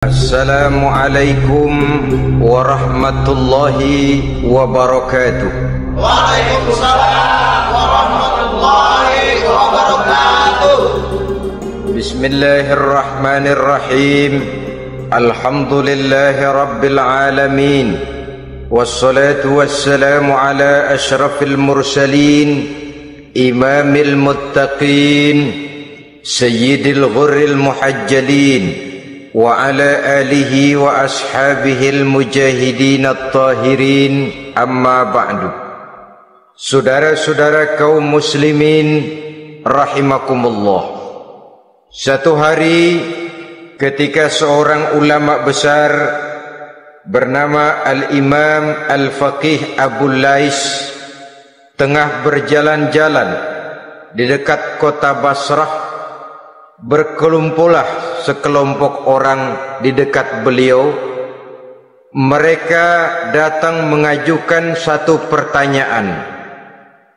Assalamualaikum warahmatullahi wabarakatuh. Waalaikumsalam warahmatullahi wabarakatuh. Bismillahirrahmanirrahim. Alhamdulillahi rabbil alamin. Wassalatu wassalamu ala ashrafil mursalin, imamil muttaqin, sayyidil ghurril muhajjalin, wa ala alihi wa ashabihil mujahidin at-tahirin, amma ba'du. Saudara-saudara kaum muslimin rahimakumullah, satu hari ketika seorang ulama besar bernama Al-Imam Al-Faqih Abu Lais tengah berjalan-jalan di dekat kota Basrah, berkelumpulah sekelompok orang di dekat beliau. Mereka datang mengajukan satu pertanyaan.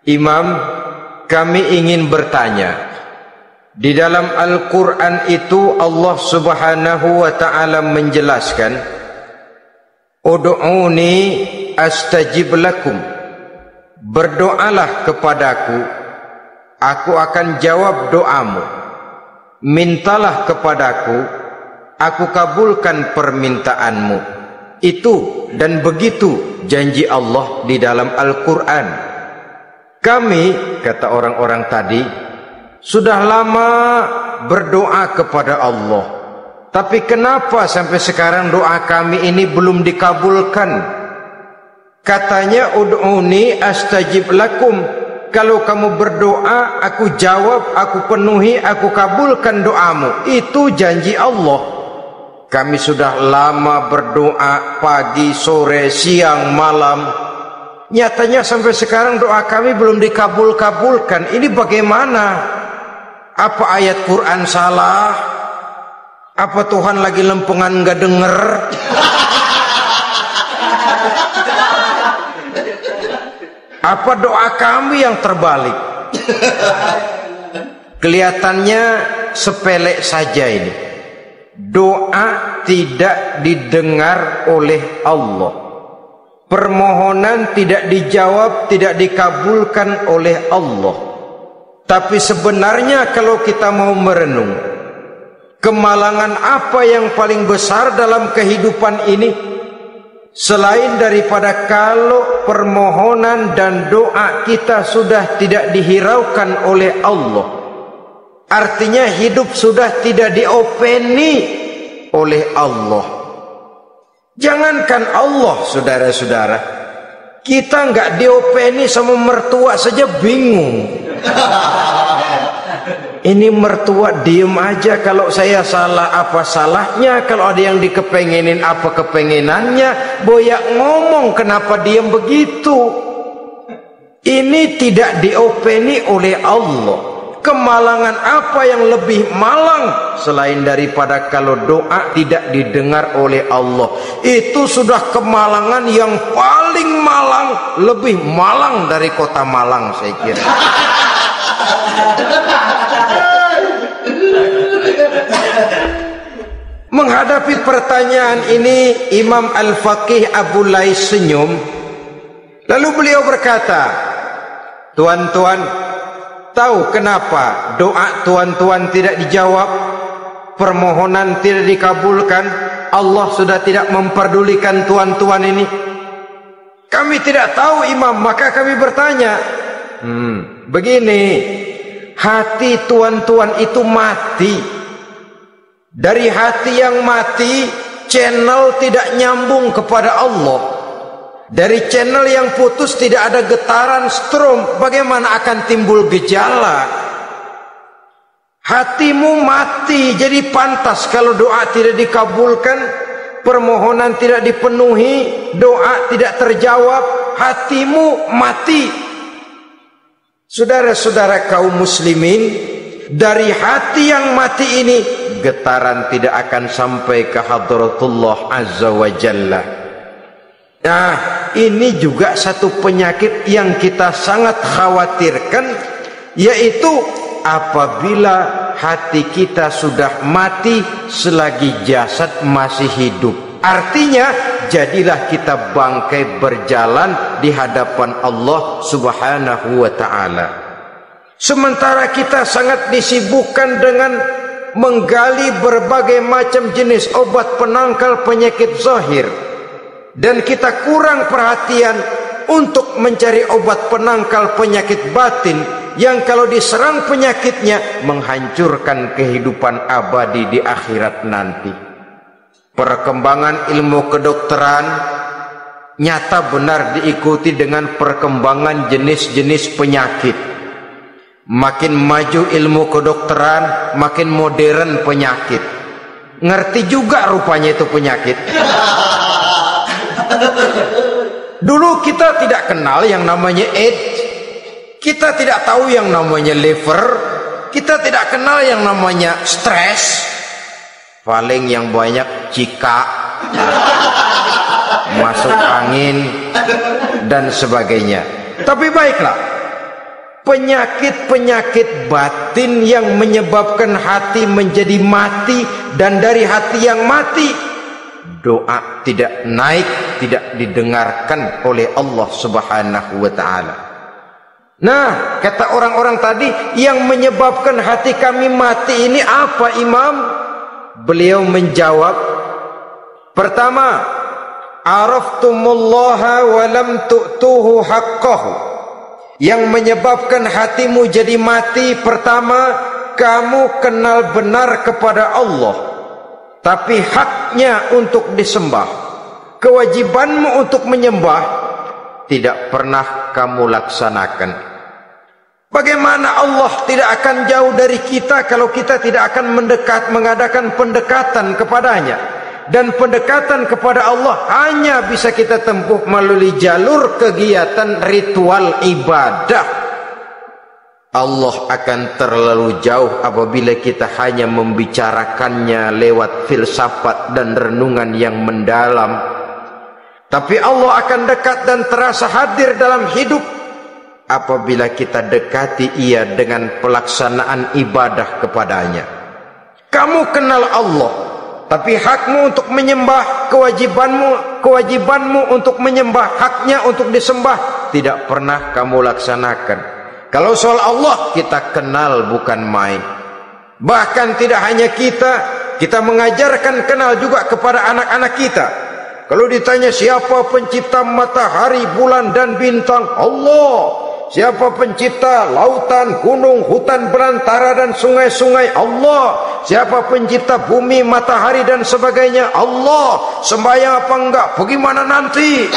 Imam, kami ingin bertanya. Di dalam Al-Quran itu Allah Subhanahu wa ta'ala menjelaskan, Ud'uni astajib lakum. Berdoalah kepadaku, aku akan jawab doamu. Mintalah kepadaku, aku kabulkan permintaanmu. Itu dan begitu janji Allah di dalam Al-Quran. Kami, kata orang-orang tadi, sudah lama berdoa kepada Allah, tapi kenapa sampai sekarang doa kami ini belum dikabulkan? Katanya, ud'uni astajib lakum. Kalau kamu berdoa, aku jawab, aku penuhi, aku kabulkan doamu. Itu janji Allah. Kami sudah lama berdoa pagi, sore, siang, malam. Nyatanya sampai sekarang doa kami belum dikabul-kabulkan. Ini bagaimana? Apa ayat Quran salah? Apa Tuhan lagi lempengan nggak denger? Apa doa kami yang terbalik? Kelihatannya sepele saja ini. Doa tidak didengar oleh Allah. Permohonan tidak dijawab, tidak dikabulkan oleh Allah. Tapi sebenarnya kalau kita mau merenung, kemalangan apa yang paling besar dalam kehidupan ini? Selain daripada kalau permohonan dan doa kita sudah tidak dihiraukan oleh Allah, artinya hidup sudah tidak diopeni oleh Allah. Jangankan Allah, saudara-saudara, kita nggak diopeni sama mertua saja bingung. Ini mertua diem aja, kalau saya salah apa salahnya, kalau ada yang dikepengenin apa kepengenannya, boyak ngomong kenapa diem begitu. Ini tidak diopeni oleh Allah. Kemalangan apa yang lebih malang selain daripada kalau doa tidak didengar oleh Allah? Itu sudah kemalangan yang paling malang, lebih malang dari kota Malang saya kira. Menghadapi pertanyaan ini, Imam Al-Faqih Abu Lais senyum. Lalu beliau berkata, tuan-tuan, tahu kenapa doa tuan-tuan tidak dijawab, permohonan tidak dikabulkan? Allah sudah tidak memperdulikan tuan-tuan ini. Kami tidak tahu, Imam, maka kami bertanya. Begini, hati tuan-tuan itu mati. Dari hati yang mati, channel tidak nyambung kepada Allah. Dari channel yang putus tidak ada getaran strom, bagaimana akan timbul gejala? Hatimu mati, jadi pantas kalau doa tidak dikabulkan, permohonan tidak dipenuhi, doa tidak terjawab, hatimu mati. Saudara-saudara kaum muslimin, dari hati yang mati ini, getaran tidak akan sampai ke hadratullah azza wa jalla. Nah, ini juga satu penyakit yang kita sangat khawatirkan, yaitu apabila hati kita sudah mati selagi jasad masih hidup. Artinya jadilah kita bangkai berjalan di hadapan Allah Subhanahu wa ta'ala. Sementara kita sangat disibukkan dengan menggali berbagai macam jenis obat penangkal penyakit zahir, dan kita kurang perhatian untuk mencari obat penangkal penyakit batin yang kalau diserang penyakitnya menghancurkan kehidupan abadi di akhirat nanti. Perkembangan ilmu kedokteran nyata benar diikuti dengan perkembangan jenis-jenis penyakit. Makin maju ilmu kedokteran, makin modern penyakit. Ngerti juga rupanya itu penyakit. Dulu kita tidak kenal yang namanya AIDS, kita tidak tahu yang namanya liver, kita tidak kenal yang namanya stres. Paling yang banyak cika, masuk angin, dan sebagainya. Tapi baiklah, penyakit-penyakit batin yang menyebabkan hati menjadi mati, dan dari hati yang mati doa tidak naik, tidak didengarkan oleh Allah Subhanahu wa ta'ala. Nah, kata orang-orang tadi, yang menyebabkan hati kami mati ini apa, Imam? Beliau menjawab, pertama, araftumullaha wa lam tu'tuhu haqqahu. Yang menyebabkan hatimu jadi mati, pertama, kamu kenal benar kepada Allah, tapi haknya untuk disembah, kewajibanmu untuk menyembah, tidak pernah kamu laksanakan. Bagaimana Allah tidak akan jauh dari kita kalau kita tidak akan mengadakan pendekatan kepadanya? Dan pendekatan kepada Allah hanya bisa kita tempuh melalui jalur kegiatan ritual ibadah. Allah akan terlalu jauh apabila kita hanya membicarakannya lewat filsafat dan renungan yang mendalam. Tapi Allah akan dekat dan terasa hadir dalam hidup apabila kita dekati ia dengan pelaksanaan ibadah kepadanya. Kamu kenal Allah, tapi hakmu untuk menyembah, kewajibanmu untuk menyembah, haknya untuk disembah, tidak pernah kamu laksanakan. Kalau soal Allah kita kenal bukan main. Bahkan tidak hanya kita mengajarkan kenal juga kepada anak-anak kita. Kalau ditanya siapa pencipta matahari, bulan dan bintang? Allah. Siapa pencipta lautan, gunung, hutan belantara dan sungai-sungai? Allah. Siapa pencipta bumi, matahari dan sebagainya? Allah. Sembahyang apa enggak? Bagaimana nanti?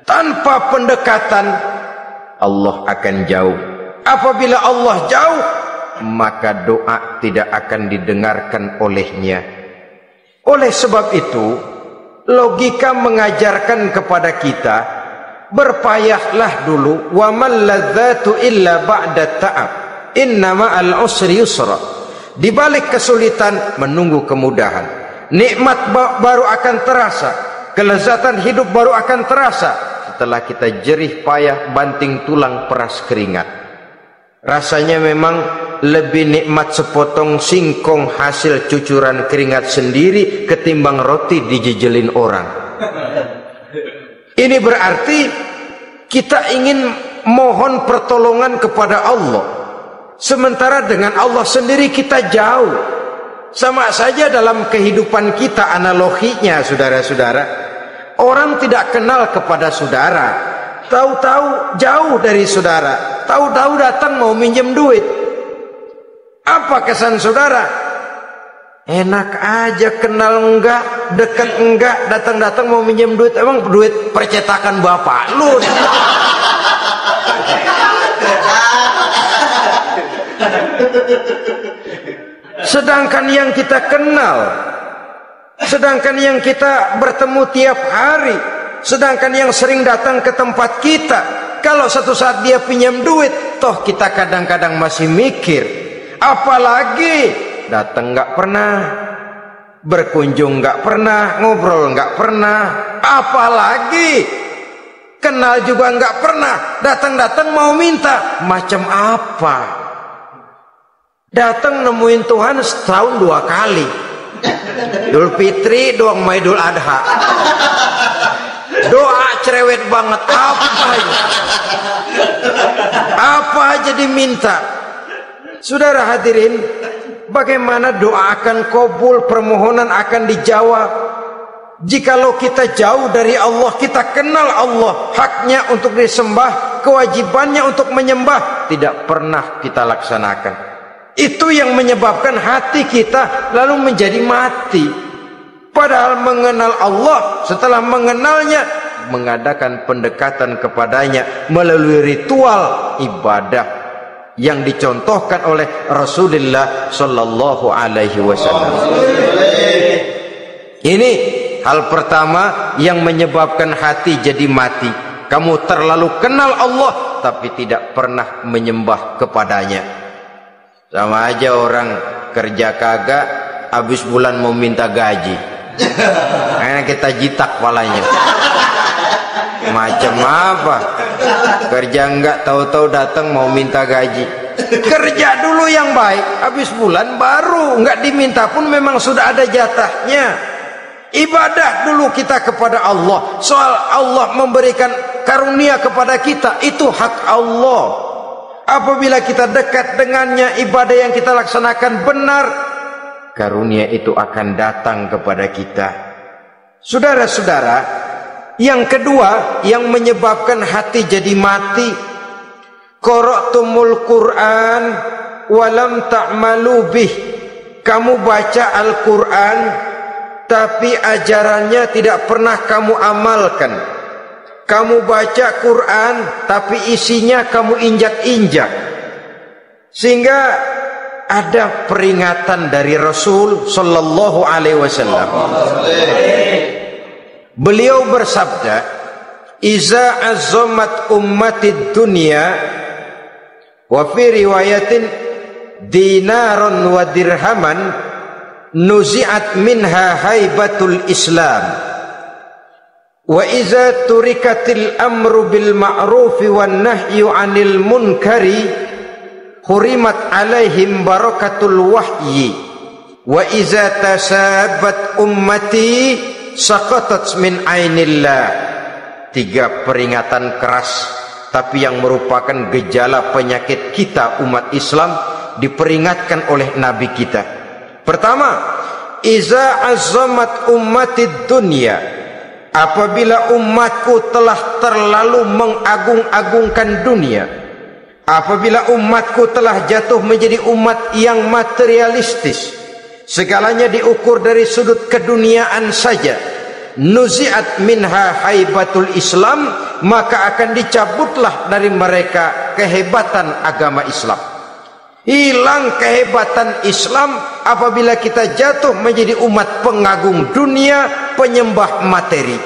Tanpa pendekatan Allah akan jauh. Apabila Allah jauh, maka doa tidak akan didengarkan olehnya. Oleh sebab itu, logika mengajarkan kepada kita, berpayahlah dulu, wa mal ladzatu illa ba'da ta'ab, innama al-usri yusra. Di balik kesulitan menunggu kemudahan. Nikmat baru akan terasa, kelezatan hidup baru akan terasa setelah kita jerih payah banting tulang peras keringat. Rasanya memang lebih nikmat sepotong singkong hasil cucuran keringat sendiri ketimbang roti dijejelin orang. Ini berarti kita ingin mohon pertolongan kepada Allah, sementara dengan Allah sendiri kita jauh. Sama saja dalam kehidupan kita analoginya, saudara-saudara. Orang tidak kenal kepada saudara, tahu-tahu jauh dari saudara, tahu-tahu datang mau minjem duit. Apa kesan saudara? Enak aja, kenal enggak, dekat enggak, datang-datang mau minjem duit. Emang duit percetakan bapak lu? Sedangkan yang kita kenal, sedangkan yang kita bertemu tiap hari, sedangkan yang sering datang ke tempat kita, kalau satu saat dia pinjam duit, toh kita kadang-kadang masih mikir, apalagi datang nggak pernah, berkunjung nggak pernah, ngobrol nggak pernah, apalagi Kenal juga nggak pernah, datang-datang mau minta. Macam apa? Datang nemuin Tuhan setahun 2 kali. Idul Fitri, doang Idul Adha. Doa cerewet banget. Apa aja diminta. Saudara hadirin, bagaimana doa akan kabul, permohonan akan dijawab? Jikalau kita jauh dari Allah, kita kenal Allah, haknya untuk disembah, kewajibannya untuk menyembah, tidak pernah kita laksanakan. Itu yang menyebabkan hati kita lalu menjadi mati. Padahal mengenal Allah, setelah mengenalnya, mengadakan pendekatan kepadanya melalui ritual ibadah yang dicontohkan oleh Rasulullah Sallallahu Alaihi Wasallam. Ini hal pertama yang menyebabkan hati jadi mati. Kamu terlalu kenal Allah tapi tidak pernah menyembah kepadanya. Sama aja orang kerja kagak, habis bulan mau minta gaji. Karena kita jitak palanya. Macam apa? Kerja enggak, tahu-tahu datang mau minta gaji. Kerja dulu yang baik, habis bulan baru enggak diminta pun memang sudah ada jatahnya. Ibadah dulu kita kepada Allah. Soal Allah memberikan karunia kepada kita, itu hak Allah. Apabila kita dekat dengannya, ibadah yang kita laksanakan benar, karunia itu akan datang kepada kita. Saudara-saudara, yang kedua yang menyebabkan hati jadi mati, qara'tumul Quran walam ta'malu bih. Kamu baca Al-Quran tapi ajarannya tidak pernah kamu amalkan. Kamu baca Quran tapi isinya kamu injak-injak. Sehingga ada peringatan dari Rasul Sallallahu Alaihi Wasallam. Beliau bersabda, "Iza azzamat ummatid dunya wa fi riwayatin dinaron wa dirhaman nuzi'at minha haibatul Islam. Wa iza turikatil amru bil ma'rufi wan nahyu 'anil munkari hurimat 'alaihim barakatul wahyi. Wa iza tasabat ummati saqatat min ainillah." 3 peringatan keras tapi yang merupakan gejala penyakit kita umat Islam diperingatkan oleh Nabi kita. Pertama, iza azzamat ummatid dunya, apabila umatku telah terlalu mengagung-agungkan dunia, apabila umatku telah jatuh menjadi umat yang materialistis, segalanya diukur dari sudut keduniaan saja, nuzi'at minha haibatul Islam, maka akan dicabutlah dari mereka kehebatan agama Islam. Hilang kehebatan Islam apabila kita jatuh menjadi umat pengagung dunia, penyembah materi.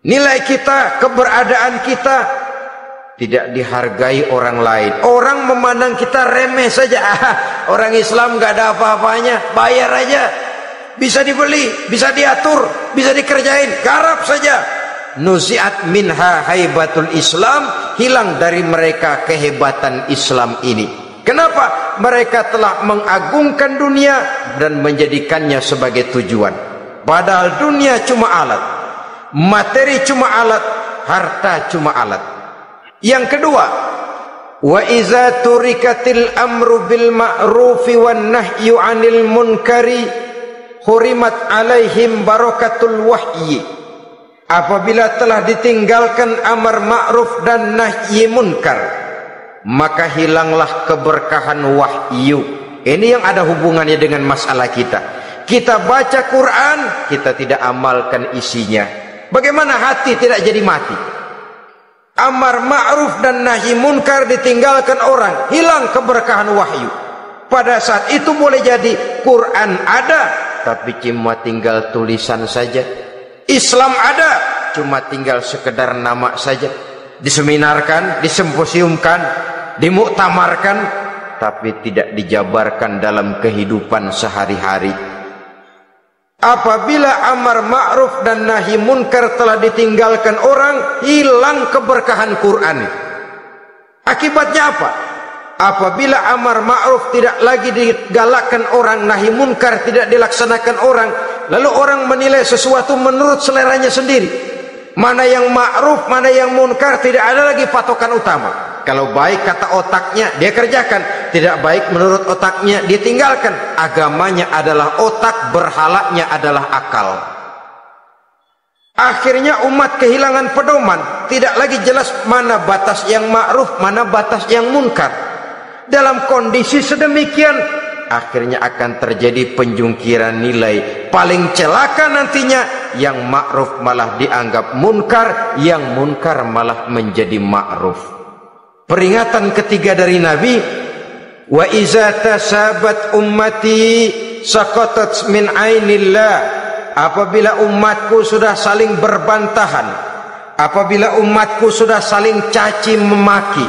Nilai kita, keberadaan kita tidak dihargai orang lain. Orang memandang kita remeh saja. Orang Islam gak ada apa-apanya, bayar aja, bisa dibeli, bisa diatur, bisa dikerjain, garap saja. Nuzi'at minha haibatul Islam, hilang dari mereka kehebatan Islam ini. Kenapa? Mereka telah mengagungkan dunia dan menjadikannya sebagai tujuan. Padahal dunia cuma alat, materi cuma alat, harta cuma alat. Yang kedua, wa iza turikatil amru bil ma'rufi wan nahyu 'anil munkari hurimat 'alaihim barakatul wahyi. Apabila telah ditinggalkan amar ma'ruf dan nahi munkar, maka hilanglah keberkahan wahyu. Ini yang ada hubungannya dengan masalah kita. Kita baca Quran, kita tidak amalkan isinya. Bagaimana hati tidak jadi mati? Amar ma'ruf dan nahi munkar ditinggalkan orang, hilang keberkahan wahyu. Pada saat itu boleh jadi Quran ada, tapi cuma tinggal tulisan saja. Islam ada, cuma tinggal sekedar nama saja. Diseminarkan, disimposiumkan, dimuktamarkan, tapi tidak dijabarkan dalam kehidupan sehari-hari. Apabila amar ma'ruf dan nahi munkar telah ditinggalkan orang, hilang keberkahan Quran. Akibatnya apa? Apabila amar ma'ruf tidak lagi digalakkan orang, nahi munkar tidak dilaksanakan orang, lalu orang menilai sesuatu menurut seleranya sendiri. Mana yang ma'ruf, mana yang munkar, tidak ada lagi patokan utama. Kalau baik kata otaknya dia kerjakan, tidak baik menurut otaknya dia tinggalkan. Agamanya adalah otak, berhalanya adalah akal. Akhirnya umat kehilangan pedoman, tidak lagi jelas mana batas yang ma'ruf, mana batas yang munkar. Dalam kondisi sedemikian, akhirnya akan terjadi penjungkiran nilai. Paling celaka nantinya, yang ma'ruf malah dianggap munkar, yang munkar malah menjadi ma'ruf. Peringatan ketiga dari Nabi, wa iza tasabat ummati saqatat min ainillah. Apabila umatku sudah saling berbantahan, apabila umatku sudah saling caci memaki,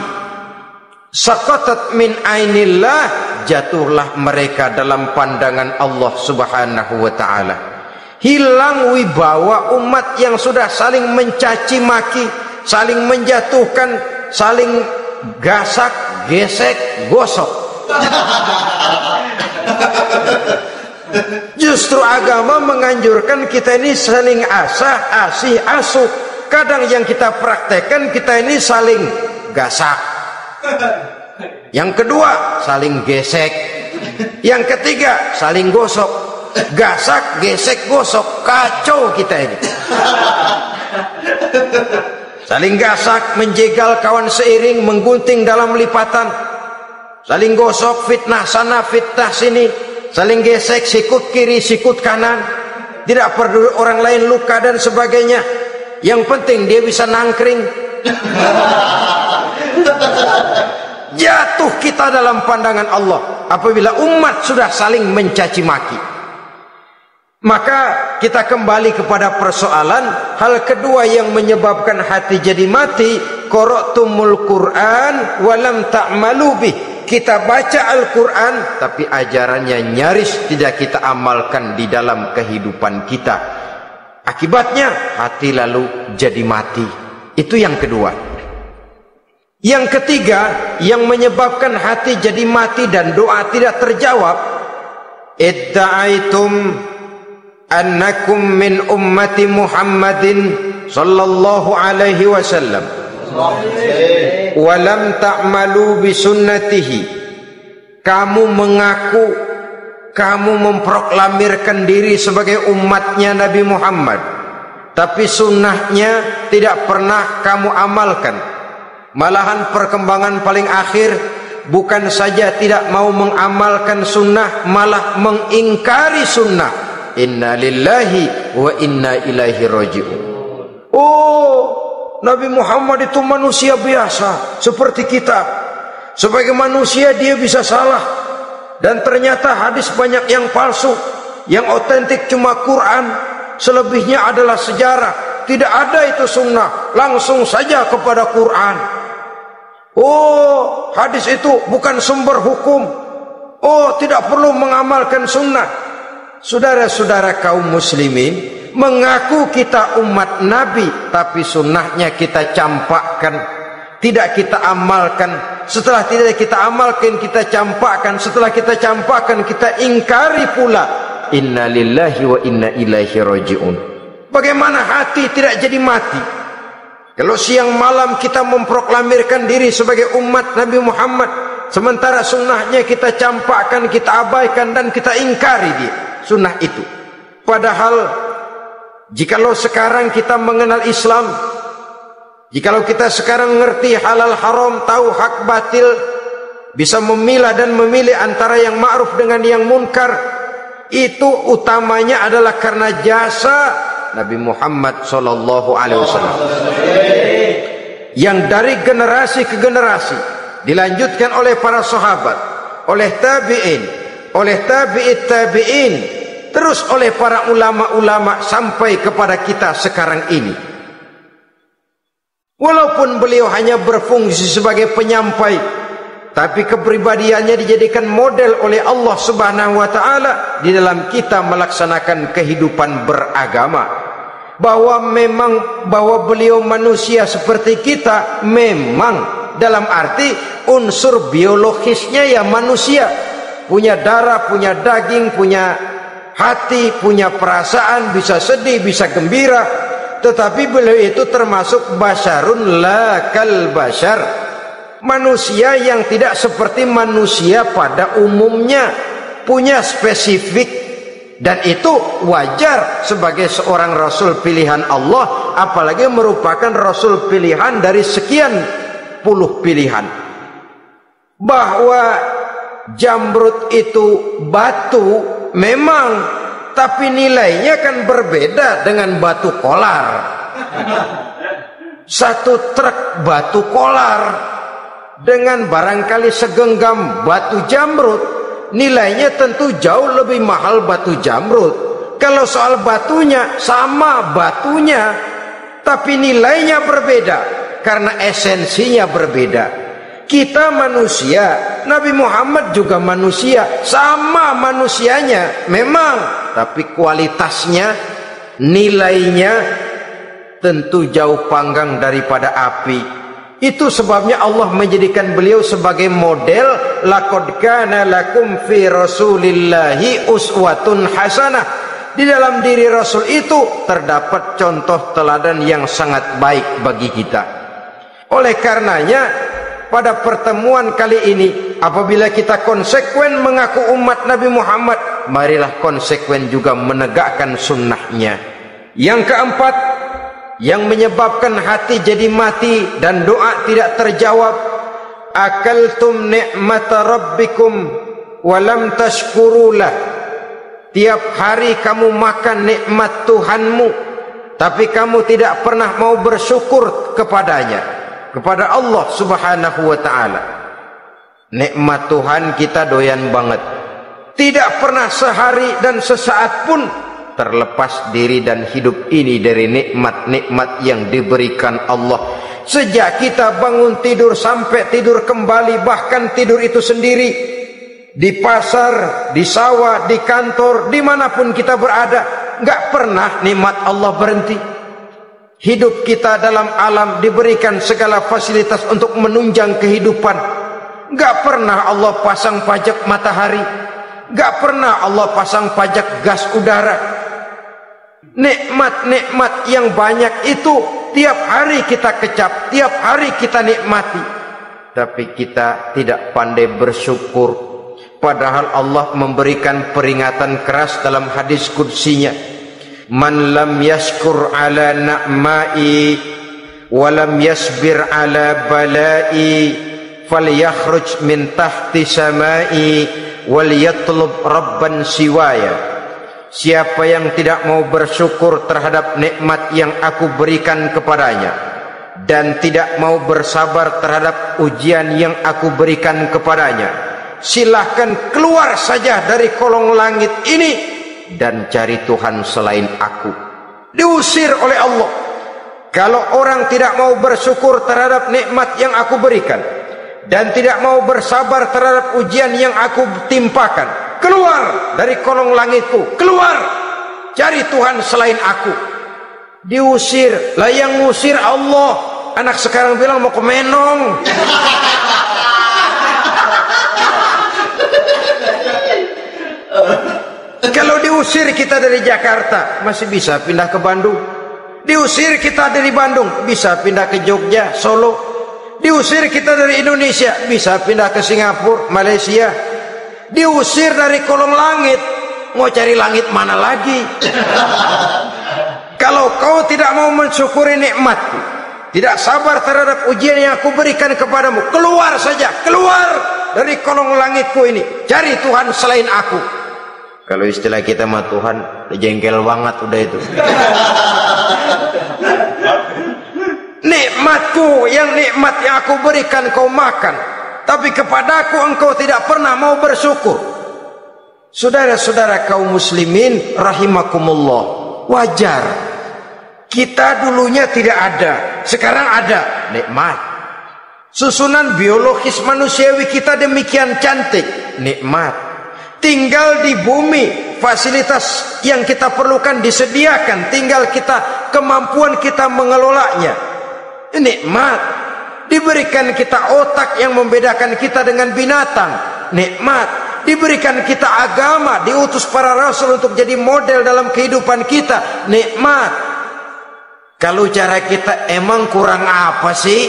saqatat min ainillah, jatuhlah mereka dalam pandangan Allah Subhanahu wa taala. Hilang wibawa umat yang sudah saling mencaci maki, saling menjatuhkan, saling gasak, gesek, gosok. Justru agama menganjurkan kita ini saling asah, asih, asuh. Kadang yang kita praktekkan, kita ini saling gasak. Yang kedua, saling gesek. Yang ketiga, saling gosok. Gasak, gesek, gosok. Kacau kita ini. Saling gasak, menjegal kawan seiring, menggunting dalam lipatan. Saling gosok, fitnah sana, fitnah sini. Saling gesek, sikut kiri, sikut kanan. Tidak perlu orang lain luka dan sebagainya. Yang penting dia bisa nangkring. Jatuh kita dalam pandangan Allah apabila umat sudah saling mencaci maki. Maka kita kembali kepada persoalan. Hal kedua yang menyebabkan hati jadi mati, qara'tumul Qur'an walam ta'malu bih. Kita baca Al-Quran tapi ajarannya nyaris tidak kita amalkan di dalam kehidupan kita. Akibatnya hati lalu jadi mati. Itu yang kedua. Yang ketiga yang menyebabkan hati jadi mati dan doa tidak terjawab, idda'aitum annakum min ummati Muhammadin sallallahu alaihi wasallam walam ta'malu bisunnatihi. Kamu mengaku, kamu memproklamirkan diri sebagai umatnya Nabi Muhammad, tapi sunnahnya tidak pernah kamu amalkan. Malahan perkembangan paling akhir bukan saja tidak mau mengamalkan sunnah, malah mengingkari sunnah. Inna lillahi wa inna ilaihi raji'un. Oh, Nabi Muhammad itu manusia biasa seperti kita. Sebagai manusia dia bisa salah. Dan ternyata hadis banyak yang palsu. Yang otentik cuma Quran. Selebihnya adalah sejarah. Tidak ada itu sunnah. Langsung saja kepada Quran. Oh, hadis itu bukan sumber hukum. Oh, tidak perlu mengamalkan sunnah. Saudara-saudara kaum muslimin, mengaku kita umat Nabi, tapi sunnahnya kita campakkan, tidak kita amalkan. Setelah tidak kita amalkan, kita campakkan. Setelah kita campakkan, kita ingkari pula. Inna lillahi wa inna ilaihi raji'un. Bagaimana hati tidak jadi mati? Kalau siang malam kita memproklamirkan diri sebagai umat Nabi Muhammad, sementara sunnahnya kita campakkan, kita abaikan, dan kita ingkari dia sunnah itu. Padahal jikalau sekarang kita mengenal Islam, jikalau kita sekarang mengerti halal haram, tahu hak batil, bisa memilah dan memilih antara yang ma'ruf dengan yang munkar, itu utamanya adalah karena jasa Nabi Muhammad sallallahu alaihi wasallam. Yang dari generasi ke generasi dilanjutkan oleh para sahabat, oleh tabi'in, oleh tabi'it tabi'in, terus oleh para ulama-ulama sampai kepada kita sekarang ini. Walaupun beliau hanya berfungsi sebagai penyampai, tapi kepribadiannya dijadikan model oleh Allah Subhanahu wa taala di dalam kita melaksanakan kehidupan beragama. Bahwa beliau manusia seperti kita, memang dalam arti unsur biologisnya ya manusia, punya darah, punya daging, punya hati, punya perasaan, bisa sedih, bisa gembira, tetapi beliau itu termasuk basyarun la kal basyar, manusia yang tidak seperti manusia pada umumnya, punya spesifik. Dan itu wajar sebagai seorang Rasul pilihan Allah, apalagi merupakan Rasul pilihan dari sekian puluh pilihan. Bahwa jamrud itu batu memang, tapi nilainya kan berbeda dengan batu kolar. Satu truk batu kolar dengan barangkali segenggam batu jamrud, nilainya tentu jauh lebih mahal batu jamrud. Kalau soal batunya, sama batunya, tapi nilainya berbeda karena esensinya berbeda. Kita manusia, Nabi Muhammad juga manusia, sama manusianya memang, tapi kualitasnya, nilainya tentu jauh panggang daripada api. Itu sebabnya Allah menjadikan beliau sebagai model. Laqad kana lakum fi rasulillahi uswatun hasanah. Di dalam diri Rasul itu terdapat contoh teladan yang sangat baik bagi kita. Oleh karenanya pada pertemuan kali ini, apabila kita konsekuen mengaku umat Nabi Muhammad, marilah konsekuen juga menegakkan sunnahnya. Yang keempat, yang menyebabkan hati jadi mati dan doa tidak terjawab, akaltum ni'mata rabbikum walam tashkurulah. Tiap hari kamu makan nikmat Tuhanmu, tapi kamu tidak pernah mau bersyukur kepadanya, kepada Allah Subhanahu wa ta'ala. Nikmat Tuhan kita doyan banget, tidak pernah sehari dan sesaat pun terlepas diri dan hidup ini dari nikmat-nikmat yang diberikan Allah. Sejak kita bangun tidur sampai tidur kembali, bahkan tidur itu sendiri, di pasar, di sawah, di kantor, dimanapun kita berada, nggak pernah nikmat Allah berhenti. Hidup kita dalam alam diberikan segala fasilitas untuk menunjang kehidupan. Nggak pernah Allah pasang pajak matahari, nggak pernah Allah pasang pajak gas udara. Nikmat-nikmat yang banyak itu tiap hari kita kecap, tiap hari kita nikmati, tapi kita tidak pandai bersyukur. Padahal Allah memberikan peringatan keras dalam hadis qudsinya, man lam yashkur ala na'mai wa lam yasbir ala balai falyakhruj min tahti samai wal yatlub rabban siwaya. Siapa yang tidak mau bersyukur terhadap nikmat yang aku berikan kepadanya dan tidak mau bersabar terhadap ujian yang aku berikan kepadanya, silahkan keluar saja dari kolong langit ini dan cari Tuhan selain aku. Diusir oleh Allah. Kalau orang tidak mau bersyukur terhadap nikmat yang aku berikan dan tidak mau bersabar terhadap ujian yang aku timpakan, keluar dari kolong langitku, keluar, cari Tuhan selain aku. Diusir. Lah yang ngusir Allah. Anak sekarang bilang mau ke Menong. Kalau diusir kita dari Jakarta, masih bisa pindah ke Bandung. Diusir kita dari Bandung, bisa pindah ke Jogja, Solo. Diusir kita dari Indonesia, bisa pindah ke Singapura, Malaysia. Diusir dari kolong langit, mau cari langit mana lagi? Kalau kau tidak mau mensyukuri nikmatku, tidak sabar terhadap ujian yang aku berikan kepadamu, keluar saja, keluar dari kolong langitku ini, cari Tuhan selain aku. Kalau istilah kita mah Tuhan jengkel banget udah itu. Nikmatku, yang nikmat yang aku berikan kau makan, tapi kepadaku engkau tidak pernah mau bersyukur. Saudara-saudara kaum muslimin rahimakumullah, wajar. Kita dulunya tidak ada, sekarang ada nikmat. Susunan biologis manusiawi kita demikian cantik, nikmat. Tinggal di bumi, fasilitas yang kita perlukan disediakan, tinggal kemampuan kita mengelolanya. Nikmat. Diberikan kita otak yang membedakan kita dengan binatang, nikmat. Diberikan kita agama, diutus para rasul untuk jadi model dalam kehidupan kita, nikmat. Kalau cara kita emang kurang apa sih?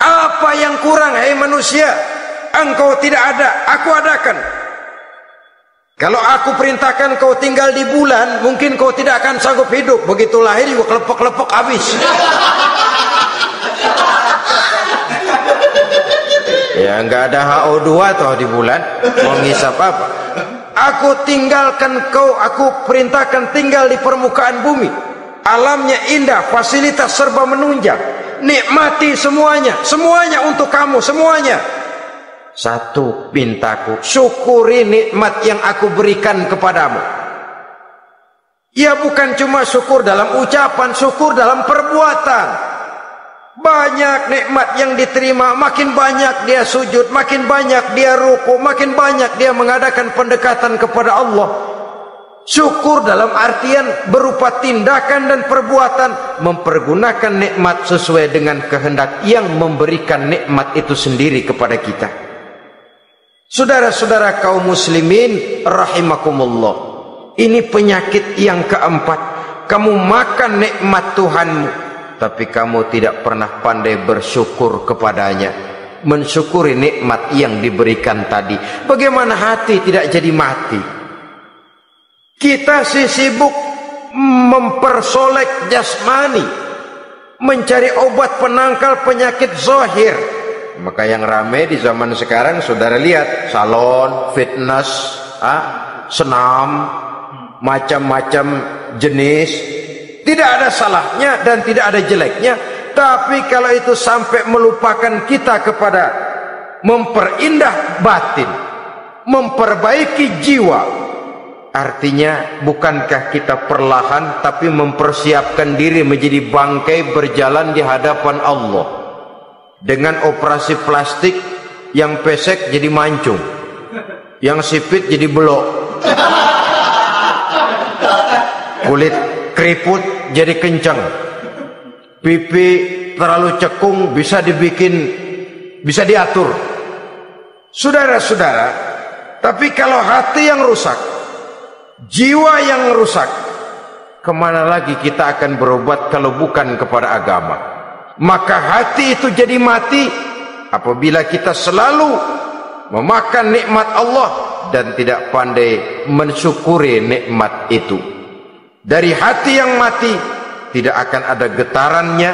Apa yang kurang, hai manusia? Engkau tidak ada, aku adakan. Kalau aku perintahkan kau tinggal di bulan, mungkin kau tidak akan sanggup hidup. Begitu lahir juga kelepek-kelepek habis. Ya nggak ada HO2 toh di bulan, mau ngisap apa? Aku tinggalkan kau, aku perintahkan tinggal di permukaan bumi. Alamnya indah, fasilitas serba menunjang. Nikmati semuanya, semuanya untuk kamu, semuanya. Satu pintaku, syukuri nikmat yang aku berikan kepadamu. Ya bukan cuma syukur dalam ucapan, syukur dalam perbuatan. Banyak nikmat yang diterima, makin banyak dia sujud, makin banyak dia ruku, makin banyak dia mengadakan pendekatan kepada Allah. Syukur dalam artian berupa tindakan dan perbuatan, mempergunakan nikmat sesuai dengan kehendak yang memberikan nikmat itu sendiri kepada kita. Saudara-saudara kaum muslimin rahimakumullah, ini penyakit yang keempat. Kamu makan nikmat Tuhanmu, tapi kamu tidak pernah pandai bersyukur kepadanya, mensyukuri nikmat yang diberikan tadi. Bagaimana hati tidak jadi mati? Kita sibuk mempersolek jasmani, mencari obat penangkal penyakit zahir. Maka yang ramai di zaman sekarang, saudara lihat, salon, fitness, senam, macam-macam jenis. Tidak ada salahnya dan tidak ada jeleknya. Tapi kalau itu sampai melupakan kita kepada memperindah batin, memperbaiki jiwa, artinya bukankah kita perlahan tapi mempersiapkan diri menjadi bangkai berjalan di hadapan Allah dengan operasi plastik, yang pesek jadi mancung, yang sipit jadi belok, kulit keriput jadi kencang, pipi terlalu cekung bisa diatur. Saudara-saudara, tapi kalau hati yang rusak, jiwa yang rusak, kemana lagi kita akan berobat kalau bukan kepada agama? Maka hati itu jadi mati apabila kita selalu memakan nikmat Allah dan tidak pandai mensyukuri nikmat itu. Dari hati yang mati tidak akan ada getarannya.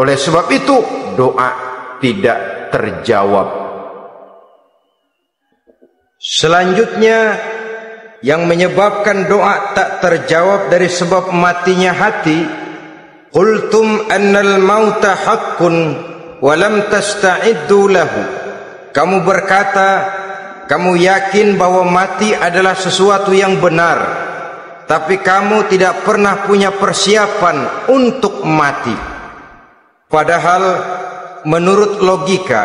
Oleh sebab itu doa tidak terjawab. Selanjutnya yang menyebabkan doa tak terjawab dari sebab matinya hati, qultum annal mauta haqqun wa lam tasta'iddu lahu. Kamu berkata, kamu yakin bahwa mati adalah sesuatu yang benar, tapi kamu tidak pernah punya persiapan untuk mati. Padahal menurut logika,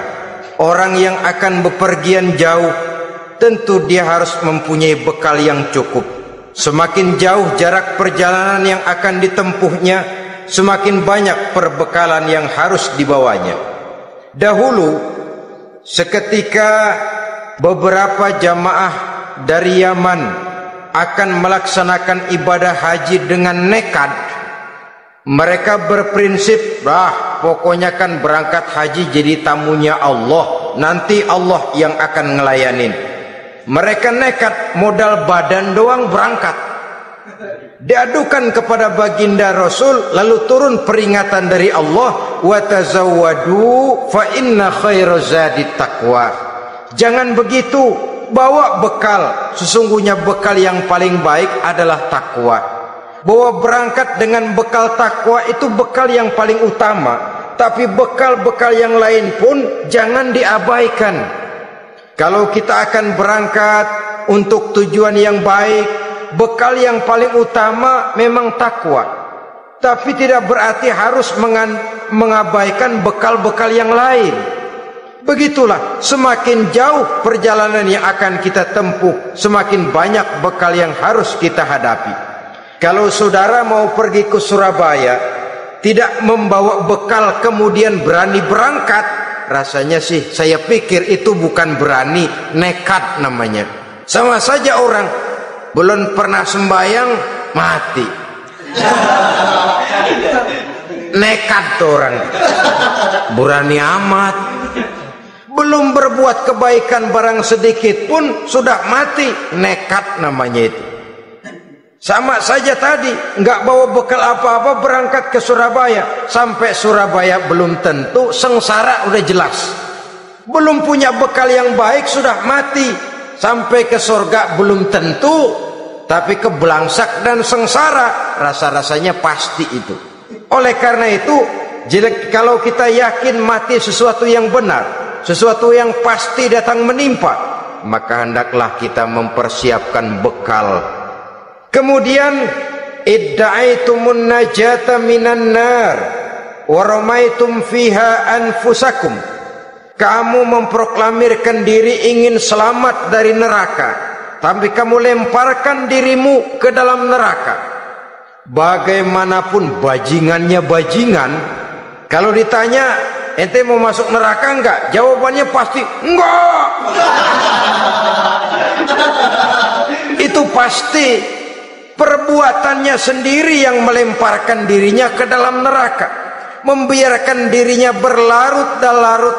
orang yang akan bepergian jauh tentu dia harus mempunyai bekal yang cukup. Semakin jauh jarak perjalanan yang akan ditempuhnya, semakin banyak perbekalan yang harus dibawanya. Dahulu, seketika beberapa jamaah dari Yaman akan melaksanakan ibadah haji dengan nekat. Mereka berprinsip, pokoknya kan berangkat haji jadi tamunya Allah, nanti Allah yang akan ngelayanin. Mereka nekat, modal badan doang berangkat. Diadukan kepada baginda Rasul, lalu turun peringatan dari Allah, wa tazawwadu fa inna khairaz zadi taqwa. Jangan begitu, bawa bekal. Sesungguhnya bekal yang paling baik adalah takwa. Bahwa berangkat dengan bekal takwa itu bekal yang paling utama. Tapi bekal-bekal yang lain pun jangan diabaikan. Kalau kita akan berangkat untuk tujuan yang baik, bekal yang paling utama memang takwa. tapi tidak berarti harus mengabaikan bekal-bekal yang lain. Begitulah, semakin jauh perjalanan yang akan kita tempuh, semakin banyak bekal yang harus kita hadapi. Kalau saudara mau pergi ke Surabaya, tidak membawa bekal kemudian berani berangkat, rasanya sih saya pikir itu bukan berani, nekat namanya. Sama saja orang belum pernah sembahyang mati, nekat tuh orang, berani amat. Belum berbuat kebaikan barang sedikit pun sudah mati, nekat namanya itu. Sama saja tadi, nggak bawa bekal apa-apa berangkat ke Surabaya. Sampai Surabaya belum tentu, sengsara udah jelas. Belum punya bekal yang baik sudah mati. Sampai ke surga belum tentu, tapi kebelangsak dan sengsara rasa-rasanya pasti itu. Oleh karena itu, kalau kita yakin mati sesuatu yang benar, sesuatu yang pasti datang menimpa, maka hendaklah kita mempersiapkan bekal. Kemudian idda'aitumun najata minan nar wa ramaitum fiha anfusakum. Kamu memproklamirkan diri ingin selamat dari neraka, tapi kamu lemparkan dirimu ke dalam neraka. Bagaimanapun bajingannya bajingan, kalau ditanya ente mau masuk neraka enggak? Jawabannya pasti enggak. Itu pasti perbuatannya sendiri yang melemparkan dirinya ke dalam neraka, membiarkan dirinya berlarut-larut,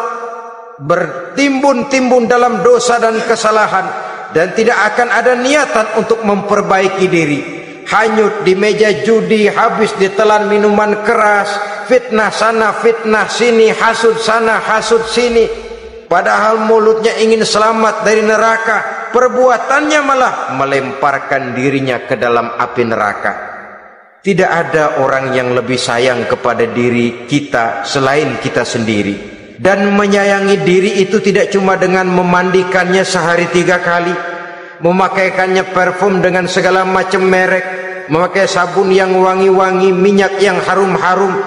bertimbun-timbun dalam dosa dan kesalahan, dan tidak akan ada niatan untuk memperbaiki diri. Hanyut di meja judi, habis ditelan minuman keras, fitnah sana fitnah sini, hasud sana hasud sini, padahal mulutnya ingin selamat dari neraka, perbuatannya malah melemparkan dirinya ke dalam api neraka. Tidak ada orang yang lebih sayang kepada diri kita selain kita sendiri. Dan menyayangi diri itu tidak cuma dengan memandikannya sehari 3 kali, memakaikannya parfum dengan segala macam merek, memakai sabun yang wangi-wangi, minyak yang harum-harum.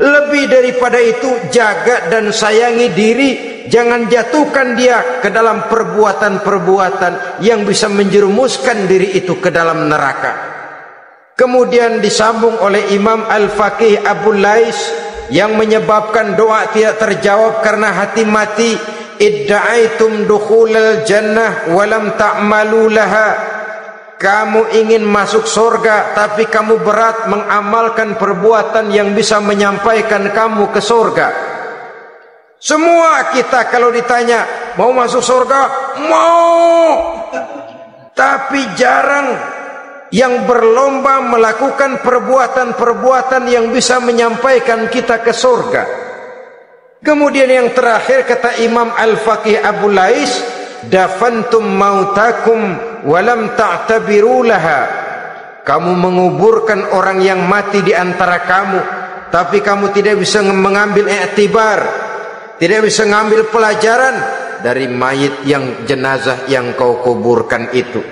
Lebih daripada itu, jaga dan sayangi diri. Jangan jatuhkan dia ke dalam perbuatan-perbuatan yang bisa menjerumuskan diri itu ke dalam neraka. Kemudian disambung oleh Imam Al-Faqih Abu Lais yang menyebabkan doa tidak terjawab karena hati mati. Idda'aitum dukhulal jannah walam ta'malu laha. Kamu ingin masuk surga, tapi kamu berat mengamalkan perbuatan yang bisa menyampaikan kamu ke surga. Semua kita kalau ditanya mau masuk surga, mau, tapi jarang yang berlomba melakukan perbuatan-perbuatan yang bisa menyampaikan kita ke surga. Kemudian yang terakhir kata Imam Al-Faqih Abu Lais, dafantum mautakum walam ta'tabiru laha. Kamu menguburkan orang yang mati di antara kamu, tapi kamu tidak bisa mengambil iktibar, tidak bisa mengambil pelajaran dari mayit yang jenazah yang kau kuburkan itu.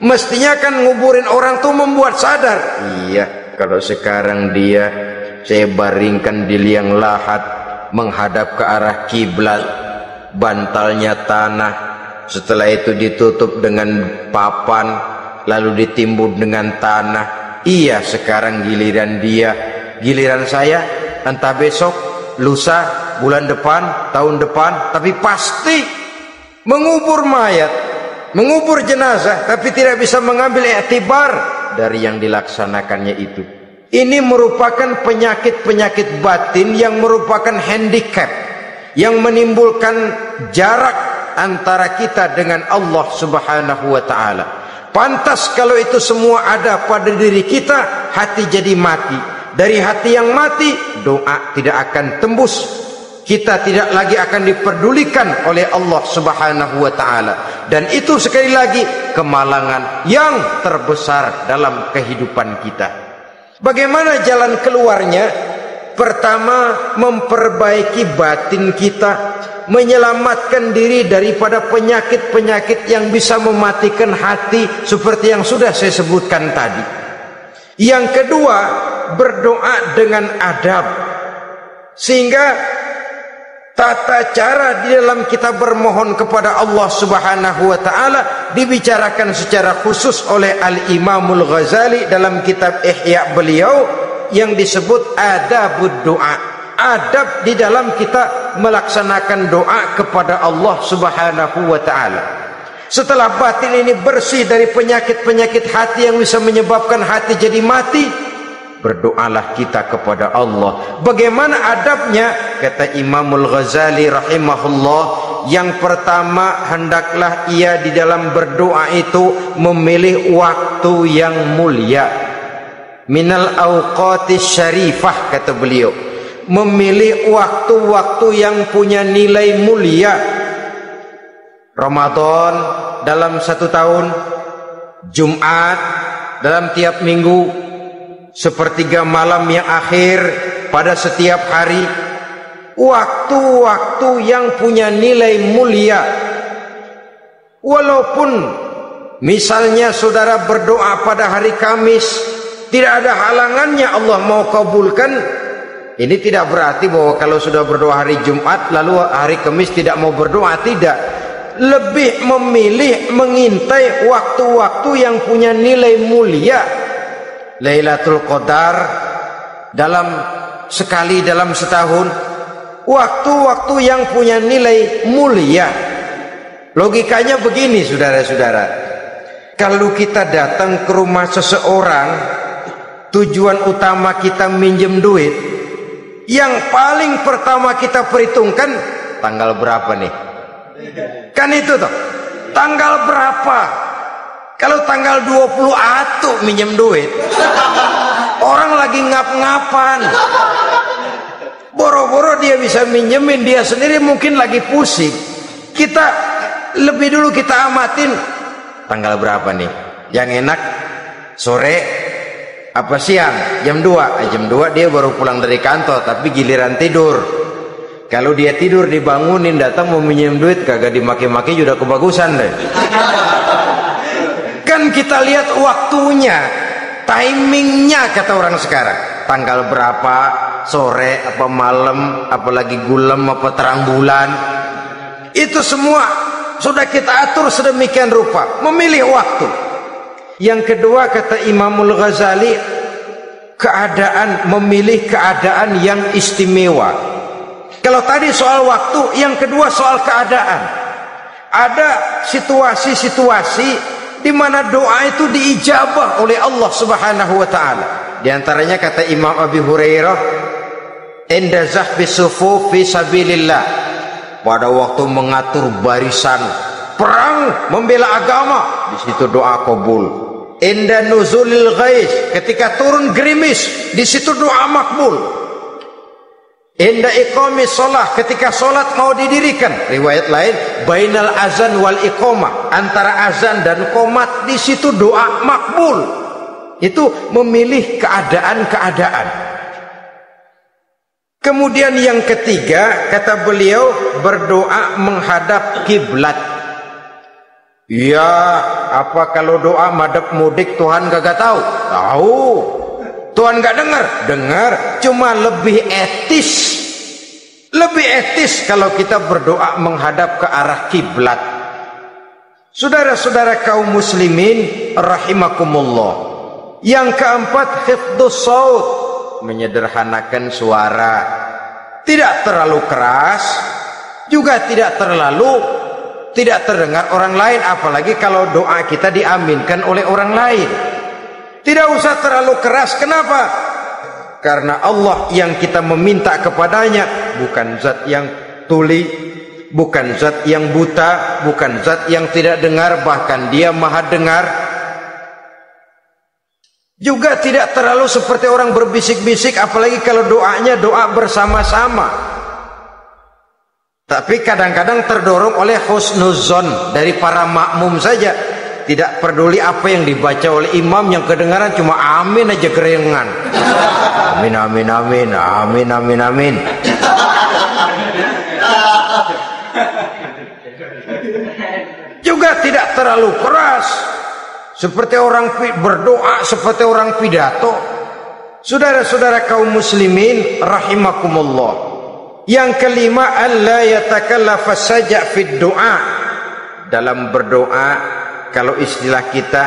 Mestinya kan nguburin orang tuh membuat sadar. Iya, kalau sekarang dia saya baringkan di liang lahat menghadap ke arah kiblat, bantalnya tanah, setelah itu ditutup dengan papan, lalu ditimbun dengan tanah. Iya, sekarang giliran dia, giliran saya, entah besok, lusa, bulan depan, tahun depan, tapi pasti mengubur mayat, mengubur jenazah, tapi tidak bisa mengambil iktibar dari yang dilaksanakannya itu. Ini merupakan penyakit-penyakit batin yang merupakan handicap, yang menimbulkan jarak antara kita dengan Allah Subhanahu wa ta'ala. Pantas kalau itu semua ada pada diri kita, hati jadi mati. Dari hati yang mati, doa tidak akan tembus. Kita tidak lagi akan diperdulikan oleh Allah Subhanahu wa ta'ala. Dan itu sekali lagi kemalangan yang terbesar dalam kehidupan kita. Bagaimana jalan keluarnya? Pertama, memperbaiki batin kita, menyelamatkan diri daripada penyakit-penyakit yang bisa mematikan hati seperti yang sudah saya sebutkan tadi. Yang kedua, berdoa dengan adab, sehingga tata cara di dalam kita bermohon kepada Allah Subhanahu wa taala dibicarakan secara khusus oleh Al-Imamul Ghazali dalam kitab Ihya beliau yang disebut adabud doa. Adab di dalam kita melaksanakan doa kepada Allah Subhanahu wa taala. Setelah batin ini bersih dari penyakit-penyakit hati yang bisa menyebabkan hati jadi mati, berdoalah kita kepada Allah. Bagaimana adabnya? Kata Imamul Ghazali rahimahullah, yang pertama hendaklah ia di dalam berdoa itu memilih waktu yang mulia. Minal awqatis syarifah, kata beliau, memilih waktu-waktu yang punya nilai mulia. Ramadan dalam 1 tahun, Jumat dalam tiap minggu, sepertiga malam yang akhir pada setiap hari. Waktu-waktu yang punya nilai mulia. Walaupun misalnya saudara berdoa pada hari Kamis, tidak ada halangannya Allah mau kabulkan. Ini tidak berarti bahwa kalau sudah berdoa hari Jumat lalu hari Kamis tidak mau berdoa, tidak. Lebih memilih mengintai waktu-waktu yang punya nilai mulia. Lailatul Qadar sekali dalam setahun, waktu-waktu yang punya nilai mulia. Logikanya begini, saudara-saudara, kalau kita datang ke rumah seseorang, tujuan utama kita minjem duit, yang paling pertama kita perhitungkan tanggal berapa nih, kan itu toh, tanggal berapa. Kalau tanggal 20 atuh minjem duit, orang lagi ngap-ngapan, boro-boro dia bisa minjemin, dia sendiri mungkin lagi pusing. Kita lebih dulu kita amatin tanggal berapa nih, yang enak sore apa siang, jam 2. Jam 2 dia baru pulang dari kantor, tapi giliran tidur. Kalau dia tidur dibangunin datang mau minjem duit, kagak dimaki-maki sudah kebagusan deh. Kan kita lihat waktunya, timingnya, kata orang sekarang, tanggal berapa, sore apa malam, apalagi gulem apa terang bulan, itu semua sudah kita atur sedemikian rupa, memilih waktu. Yang kedua, kata Imamul Ghazali, memilih keadaan yang istimewa. Kalau tadi soal waktu, yang kedua soal keadaan. Ada situasi-situasi di mana doa itu diijabah oleh Allah Subhanahu wa taala. Di antaranya kata Imam Abi Hurairah, "Inda zahfi sufuf fi sabilillah." Pada waktu mengatur barisan perang membela agama, di situ doa kabul. Inda nuzulil ghais, ketika turun gerimis, di situ doa makbul. Inda iqamis shalah, ketika salat mau didirikan, riwayat lain bainal azan wal iqamah, antara azan dan qomat, di situ doa makbul. Itu memilih keadaan-keadaan. Kemudian yang ketiga, kata beliau, berdoa menghadap kiblat. Ya, apa kalau doa madhab mudik Tuhan kagak tahu? Tahu. Tuhan gak dengar? Dengar, cuma lebih etis. Lebih etis kalau kita berdoa menghadap ke arah kiblat. Saudara-saudara kaum muslimin rahimakumullah. Yang keempat, hifdzus shaut, menyederhanakan suara. Tidak terlalu keras, juga tidak terdengar orang lain, apalagi kalau doa kita diaminkan oleh orang lain. Tidak usah terlalu keras. Kenapa? Karena Allah yang kita meminta kepadanya bukan zat yang tuli, bukan zat yang buta, bukan zat yang tidak dengar, bahkan dia maha dengar. Juga tidak terlalu seperti orang berbisik-bisik, apalagi kalau doanya doa bersama-sama. Tapi kadang-kadang terdorong oleh husnuzon dari para makmum saja. Tidak peduli apa yang dibaca oleh imam, yang kedengaran cuma amin aja kerengan. Amin amin amin amin amin amin. Juga tidak terlalu keras seperti orang berdoa seperti orang pidato. Saudara-saudara kaum muslimin rahimakumullah. Yang kelima, alla yatakallafa saja' fid du'a. Dalam berdoa, kalau istilah kita,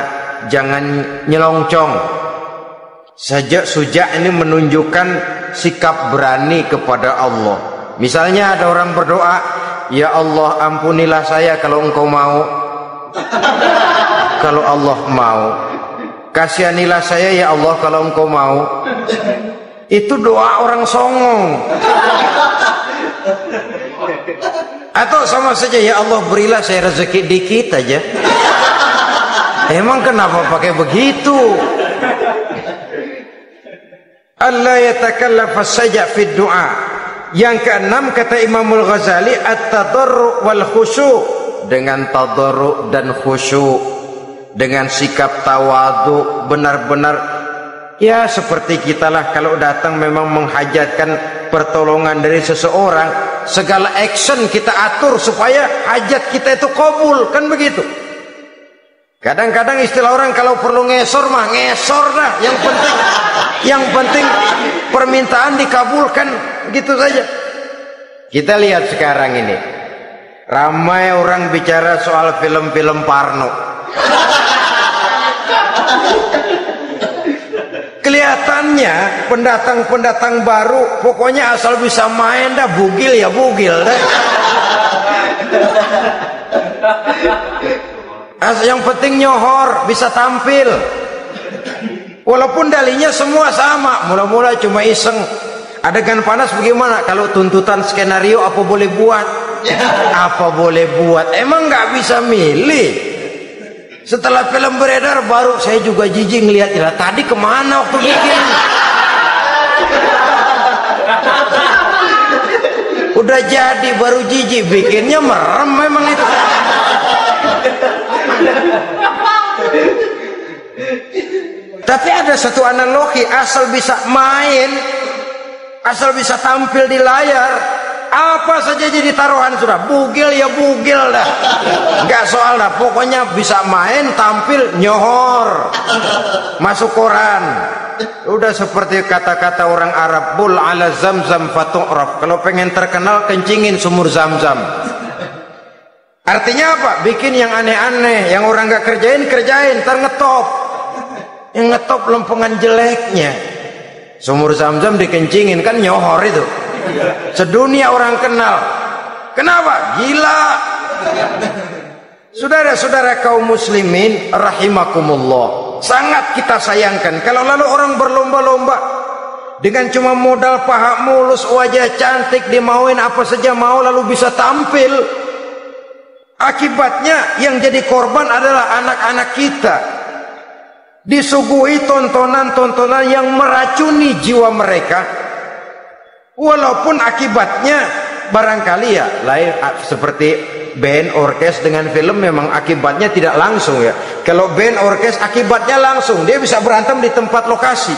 jangan nyelongcong. Saja' suja' ini menunjukkan sikap berani kepada Allah. Misalnya ada orang berdoa, ya Allah ampunilah saya kalau engkau mau. Kalau Allah mau. Kasihanilah saya ya Allah kalau engkau mau. Itu doa orang songong. Atau sama saja, ya Allah berilah saya rezeki dikit aja. Emang kenapa pakai begitu? Allah yatakallafa saja fid du'a. Yang keenam kata Imamul Ghazali, at-tadarru' wal khusyu'. Dengan tadarru' dan khusyuk, dengan sikap tawadhu, benar-benar ya seperti kita lah kalau datang memang menghajatkan pertolongan dari seseorang, segala action kita atur supaya hajat kita itu kabul, kan begitu. Kadang-kadang istilah orang kalau perlu ngesor mah ngesor dah, yang penting permintaan dikabulkan, gitu saja. Kita lihat sekarang ini ramai orang bicara soal film-film Parno. Kelihatannya pendatang-pendatang baru pokoknya asal bisa main dah, bugil ya bugil dah. Yang penting nyohor, bisa tampil. Walaupun dalinya semua sama, mula-mula cuma iseng. Adegan panas bagaimana? Kalau tuntutan skenario apa boleh buat? Apa boleh buat? Emang nggak bisa milih. Setelah film beredar baru saya juga jijik ngelihat, ya tadi kemana waktu bikin? Udah jadi baru jijik, bikinnya merem memang itu. Tapi ada satu analogi, asal bisa main, asal bisa tampil di layar, apa saja jadi taruhan sudah. Bugil ya bugil dah, nggak soal dah, pokoknya bisa main, tampil, nyohor, masuk koran. Udah seperti kata-kata orang Arab, bul ala zamzam fatu'raf. Kalau pengen terkenal kencingin sumur Zamzam. Artinya apa? Bikin yang aneh-aneh, yang orang nggak kerjain, ntar ngetop. Yang ngetop lempengan jeleknya. Sumur Zamzam dikencingin, kan nyohor itu. Sedunia orang kenal. Kenapa? Gila. Saudara-saudara kaum muslimin rahimakumullah, sangat kita sayangkan kalau lalu orang berlomba-lomba dengan cuma modal paha mulus, wajah cantik, dimauin apa saja mau, lalu bisa tampil. Akibatnya yang jadi korban adalah anak-anak kita, disuguhi tontonan-tontonan yang meracuni jiwa mereka. Walaupun akibatnya barangkali ya lain, seperti band orkes dengan film memang akibatnya tidak langsung ya. Kalau band orkes akibatnya langsung, dia bisa berantem di tempat lokasi.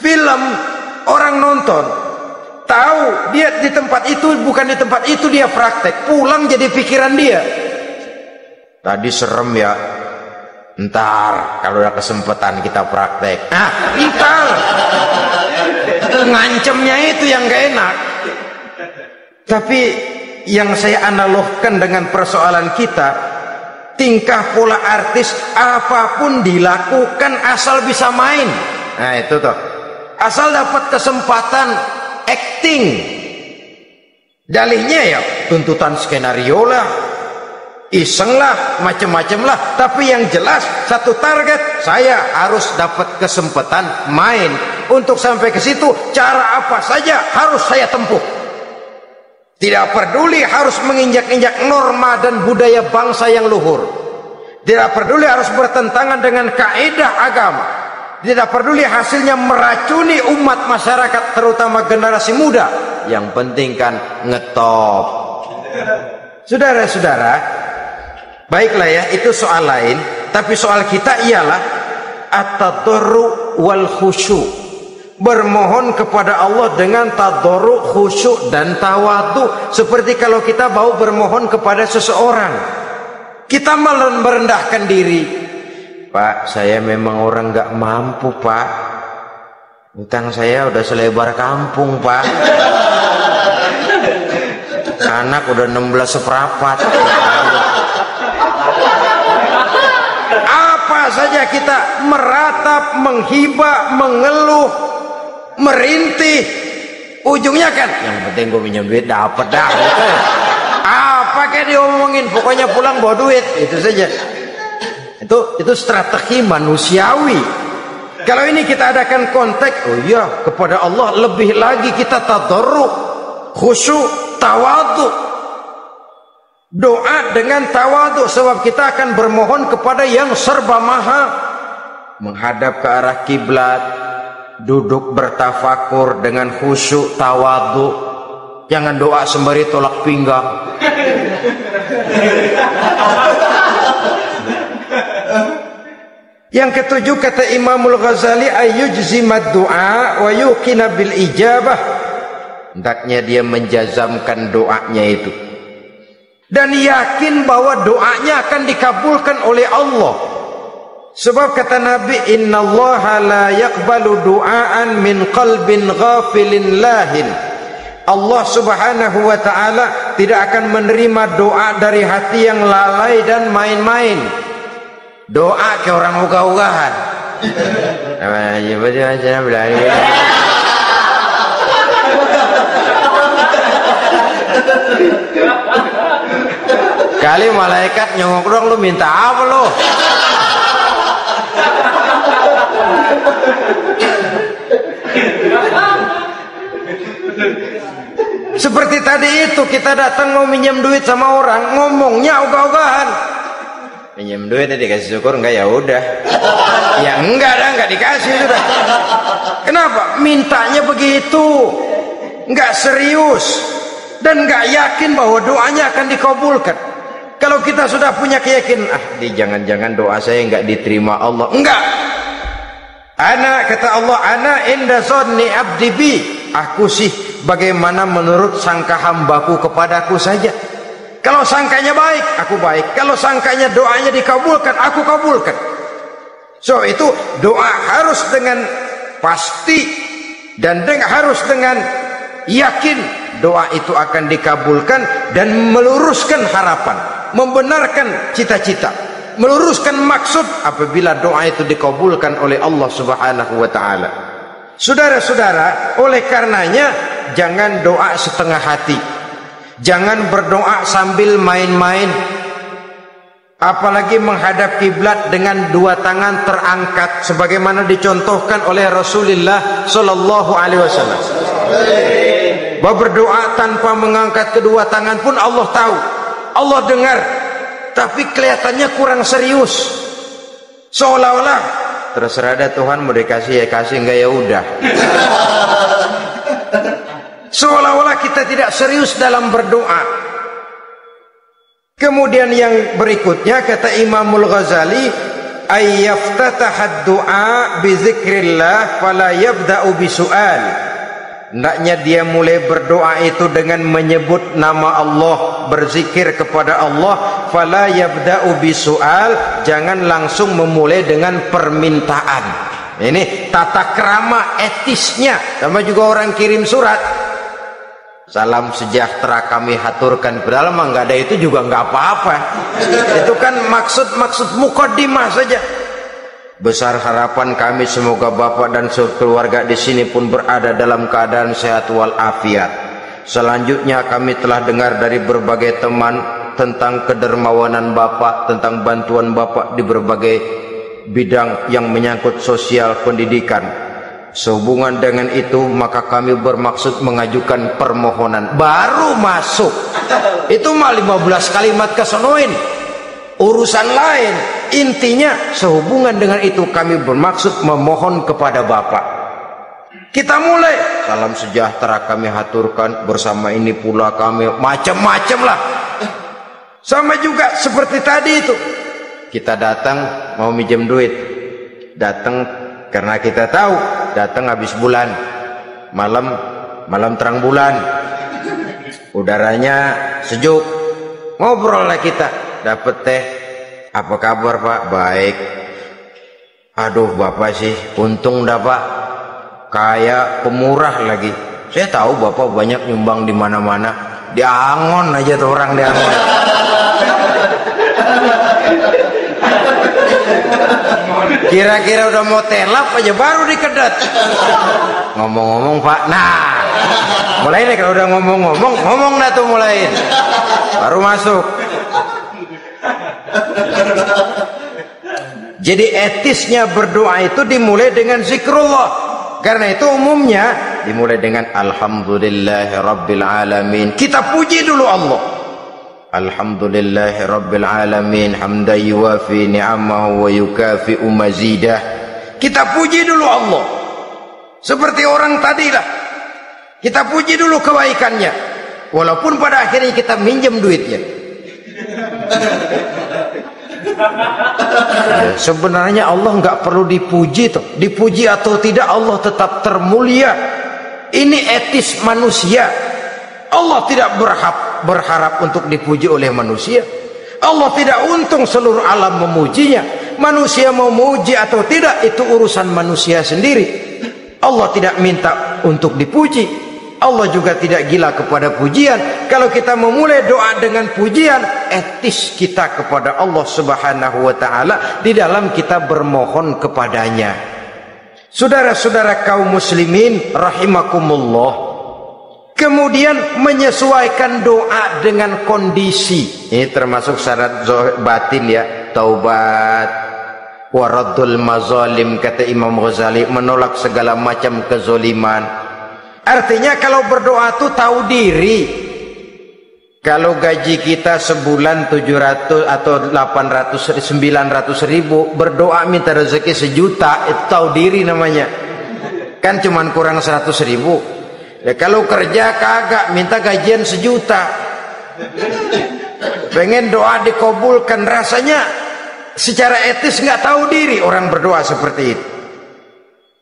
Film orang nonton tahu dia di tempat itu, bukan di tempat itu dia praktek, pulang jadi pikiran dia, tadi serem ya, ntar kalau ada kesempatan kita praktek. Ntar ngancemnya itu yang gak enak. Tapi yang saya analogkan dengan persoalan kita, tingkah pola artis apapun dilakukan asal bisa main. Nah itu tuh, asal dapat kesempatan acting. Dalihnya ya tuntutan skenario lah, iseng lah, macem-macem lah. Tapi yang jelas satu target, saya harus dapat kesempatan main. Untuk sampai ke situ cara apa saja harus saya tempuh. Tidak peduli harus menginjak-injak norma dan budaya bangsa yang luhur. Tidak peduli harus bertentangan dengan kaidah agama. Tidak peduli hasilnya meracuni umat masyarakat, terutama generasi muda. Yang penting kan ngetop. Saudara-saudara, baiklah ya, itu soal lain. Tapi soal kita ialah at-tadarru wal khusyu'. Bermohon kepada Allah dengan tadarru', khusyuk dan tawadhu. Seperti kalau kita mau bermohon kepada seseorang, kita merendahkan diri. Pak, saya memang orang gak mampu Pak, Utang saya udah selebar kampung, Pak. Anak udah 16 seperempat. Apa saja kita meratap, menghibah, mengeluh, merintih, ujungnya kan yang penting gue pinjam duit dapat dah gitu. Apa kayak diomongin, pokoknya pulang bawa duit, itu saja. Itu strategi manusiawi. Kalau ini kita adakan konteks, oh iya, kepada Allah lebih lagi kita tadarruk, khusyuk, tawadhu. Doa dengan tawadhu, sebab kita akan bermohon kepada yang serba maha. Menghadap ke arah kiblat, duduk bertafakur dengan khusyuk, tawadhu. Jangan doa sembari tolak pinggang. Yang ketujuh, kata Imamul Ghazali, ayyujzimad du'a wa yuqina bil ijabah. Hendaknya dia menjazamkan doanya itu dan yakin bahwa doanya akan dikabulkan oleh Allah. Sebab kata Nabi, innallaha la yaqbalu du'aan min qalbin ghafilin lahin. Allah subhanahu wa ta'ala tidak akan menerima doa dari hati yang lalai dan main-main. Doa ke orang ugah-ugahan. Kali malaikat nyongok dong, lu minta apa lu? Seperti tadi itu, kita datang mau minjem duit sama orang, ngomongnya ogah-ogahan. Minjem duit dikasih syukur enggak, ya udah. Ya enggak dah, enggak dikasih sudah. Kenapa? Mintanya begitu, enggak serius dan enggak yakin bahwa doanya akan dikabulkan. Kalau kita sudah punya keyakinan, jangan-jangan doa saya enggak diterima Allah. Enggak. Kata Allah, ana inda zanni abdi bi. Aku sih bagaimana menurut sangka hambaku kepadaku saja. Kalau sangkanya baik, aku baik. Kalau sangkanya doanya dikabulkan, aku kabulkan. So itu doa harus dengan pasti dan harus dengan yakin doa itu akan dikabulkan dan meluruskan harapan, membenarkan cita-cita, meluruskan maksud apabila doa itu dikabulkan oleh Allah Subhanahu wa taala. Saudara-saudara, oleh karenanya jangan doa setengah hati. Jangan berdoa sambil main-main. Apalagi menghadap kiblat dengan dua tangan terangkat sebagaimana dicontohkan oleh Rasulullah sallallahu alaihi wasallam. Bahwa berdoa tanpa mengangkat kedua tangan pun Allah tahu, Allah dengar, tapi kelihatannya kurang serius. Seolah-olah terserah ada Tuhan, mau dikasih ya kasih, enggak ya udah. Seolah-olah kita tidak serius dalam berdoa. Kemudian yang berikutnya kata Imamul Ghazali, ayyaftatahad du'a bi dzikrillah fala yabda'u bi su'al. Hendaknya dia mulai berdoa itu dengan menyebut nama Allah, berzikir kepada Allah, fala yabda'u bi su'al, jangan langsung memulai dengan permintaan. Ini tata krama etisnya. Sama juga orang kirim surat, salam sejahtera kami haturkan, padahal mah nggak ada itu juga nggak apa-apa. Itu kan maksud mukaddimah saja. Besar harapan kami semoga Bapak dan keluarga di sini pun berada dalam keadaan sehat walafiat. Selanjutnya kami telah dengar dari berbagai teman tentang kedermawanan Bapak, tentang bantuan Bapak di berbagai bidang yang menyangkut sosial pendidikan. Sehubungan dengan itu maka kami bermaksud mengajukan permohonan. Baru masuk itu mah 15 kalimat kesonoin, urusan lain. Intinya sehubungan dengan itu kami bermaksud memohon kepada Bapak. Kita mulai, salam sejahtera kami haturkan, bersama ini pula kami, macam-macam lah. Sama juga seperti tadi itu, kita datang mau minjem duit, datang karena kita tahu datang habis bulan, malam terang bulan, udaranya sejuk, ngobrol lah kita, dapet teh. Apa kabar Pak? Baik. Aduh Bapak sih untung dah Pak, kayak pemurah lagi. Saya tahu Bapak banyak nyumbang di mana-mana. Di Angon aja tuh orang di Angon. Kira-kira udah mau telap aja baru dikedet. Ngomong-ngomong Pak, nah mulai nih kalau udah ngomong-ngomong, ngomong dah tuh mulai. Baru masuk. Jadi etisnya berdoa itu dimulai dengan zikrullah. Karena itu umumnya dimulai dengan Alhamdulillahi Rabbil Alamin. Kita puji dulu Allah. Alhamdulillahi Rabbil Alamin hamdan yuwafi ni'amahu wa yukafi'u mazidah. Kita puji dulu Allah. Seperti orang tadi lah. Kita puji dulu kebaikannya. Walaupun pada akhirnya kita minjem duitnya. Sebenarnya Allah nggak perlu dipuji toh. Dipuji atau tidak Allah tetap termulia. Ini etis manusia. Allah tidak berharap untuk dipuji oleh manusia. Allah tidak untung seluruh alam memujinya. Manusia mau muji atau tidak itu urusan manusia sendiri. Allah tidak minta untuk dipuji. Allah juga tidak gila kepada pujian. Kalau kita memulai doa dengan pujian, etis kita kepada Allah Subhanahu wa taala di dalam kita bermohon kepadanya. Saudara-saudara kaum muslimin rahimakumullah. Kemudian menyesuaikan doa dengan kondisi. Ini termasuk syarat batin ya, taubat, waraddul mazalim kata Imam Ghazali, menolak segala macam kezoliman. Artinya kalau berdoa tuh tahu diri. Kalau gaji kita sebulan 700 atau 800 900 ribu, berdoa minta rezeki 1 juta, itu tahu diri namanya. Kan cuman kurang 100 ribu. Ya, kalau kerja kagak minta gajian 1 juta. Pengen doa dikabulkan, rasanya secara etis nggak tahu diri orang berdoa seperti itu.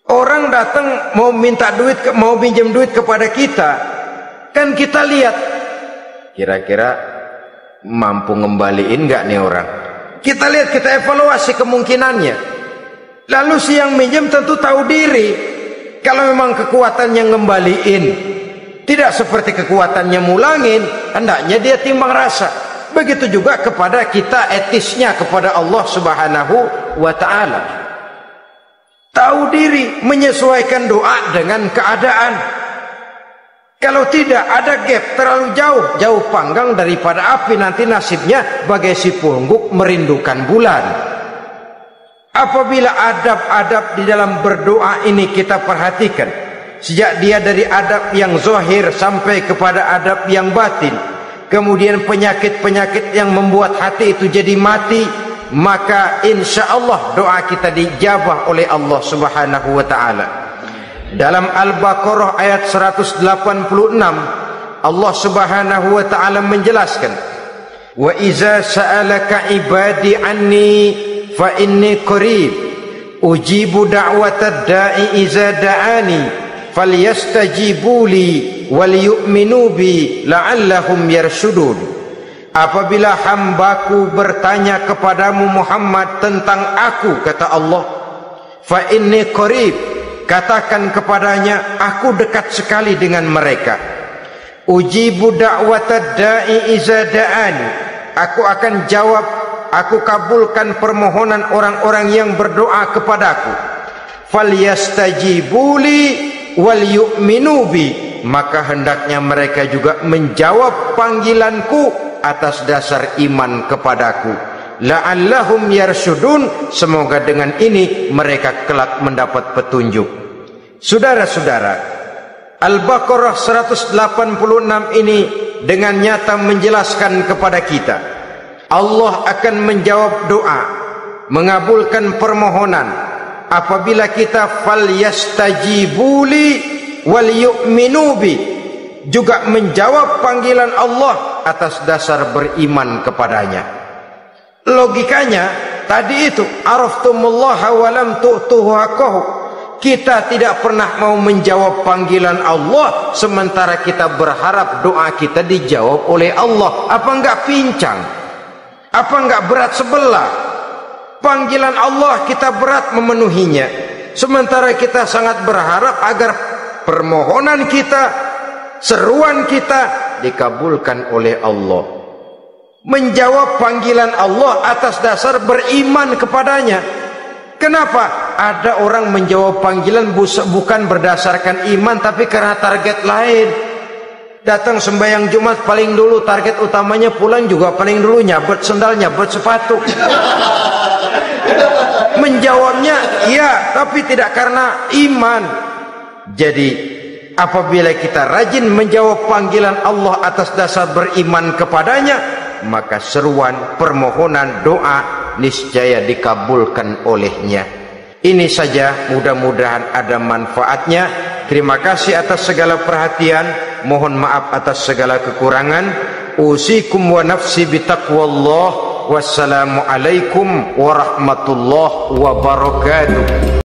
Orang datang mau minta duit, mau pinjam duit kepada kita, kan kita lihat kira-kira mampu ngembaliin nggak nih orang. Kita lihat, kita evaluasi kemungkinannya. Lalu si yang minjem tentu tahu diri. Kalau memang kekuatannya ngembaliin tidak seperti kekuatannya mulangin, hendaknya dia timbang rasa. Begitu juga kepada kita etisnya kepada Allah Subhanahu wa taala. Tahu diri, menyesuaikan doa dengan keadaan. Kalau tidak ada gap terlalu jauh panggang daripada api, nanti nasibnya bagai si pungguk merindukan bulan. Apabila adab-adab di dalam berdoa ini kita perhatikan, sejak dia dari adab yang zahir sampai kepada adab yang batin, kemudian penyakit-penyakit yang membuat hati itu jadi mati, maka insya Allah doa kita dijabah oleh Allah Subhanahu wa taala. Dalam Al-Baqarah ayat 186 Allah Subhanahu wa taala menjelaskan, wa iza sa'alaka ibadi anni fa inni qarib ujibu da'watad da'i iza da'ani falyastajibu li wal yu'minu bi la'allahum yarshudun. Apabila hambaku bertanya kepadamu Muhammad tentang aku, kata Allah, fa inni qarib, katakan kepadanya aku dekat sekali dengan mereka. Ujibu da'watad da'i iza da'ani, aku akan jawab, aku kabulkan permohonan orang-orang yang berdoa kepadaku. Falyastajibuli wal yu'minu bi, maka hendaknya mereka juga menjawab panggilanku atas dasar iman kepadaku. La'allahum yarshudun, semoga dengan ini mereka kelak mendapat petunjuk. Saudara-saudara, Al-Baqarah 186 ini dengan nyata menjelaskan kepada kita, Allah akan menjawab doa, mengabulkan permohonan apabila kita falyastajibuli wal yu'minu bi, juga menjawab panggilan Allah atas dasar beriman kepadanya. Logikanya tadi itu, araftumullaha wa lam tu'tuhu haqqahu. Kita tidak pernah mau menjawab panggilan Allah sementara kita berharap doa kita dijawab oleh Allah. Apa enggak pincang? Apa enggak berat sebelah? Panggilan Allah kita berat memenuhinya. Sementara kita sangat berharap agar permohonan kita, seruan kita dikabulkan oleh Allah. Menjawab panggilan Allah atas dasar beriman kepadanya. Kenapa? Ada orang menjawab panggilan bukan berdasarkan iman, tapi karena target lain. Datang sembahyang Jumat paling dulu, target utamanya pulang juga paling dulu nyabet sendal, nyabet sepatu. Menjawabnya iya, tapi tidak karena iman. Jadi apabila kita rajin menjawab panggilan Allah atas dasar beriman kepadanya, maka seruan, permohonan, doa niscaya dikabulkan olehnya. Ini saja, mudah-mudahan ada manfaatnya. Terima kasih atas segala perhatian, mohon maaf atas segala kekurangan. Usikum wa nafsi bitaqwallah. Wassalamualaikum warahmatullahi wabarakatuh.